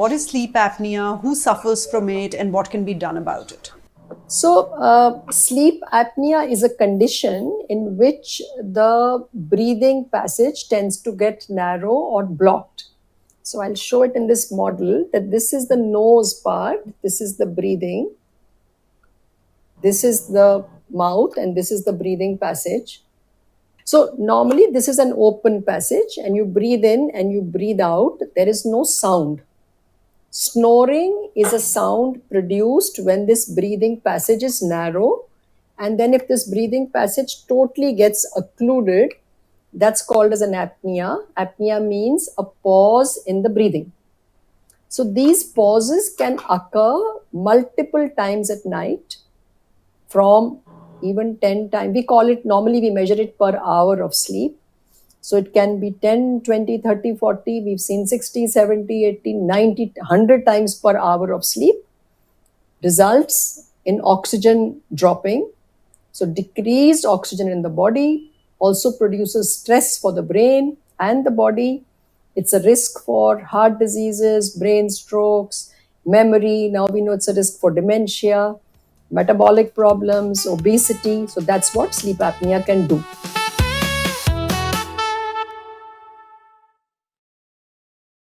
What is sleep apnea? Who suffers from it? And what can be done about it? So, sleep apnea is a condition in which the breathing passage tends to get narrow or blocked. So, I'll show it in this model that this is the nose part, this is the breathing, this is the mouth, and this is the breathing passage. So, normally this is an open passage, and you breathe in and you breathe out, there is no sound. Snoring is a sound produced when this breathing passage is narrow, and then if this breathing passage totally gets occluded, that's called as an apnea. Apnea means a pause in the breathing. So these pauses can occur multiple times at night, from even 10 times. We call it, normally we measure it per hour of sleep. So it can be 10, 20, 30, 40. We've seen 60, 70, 80, 90, 100 times per hour of sleep. Results in oxygen dropping. So decreased oxygen in the body also produces stress for the brain and the body. It's a risk for heart diseases, brain strokes, memory. Now we know it's a risk for dementia, metabolic problems, obesity. So that's what sleep apnea can do.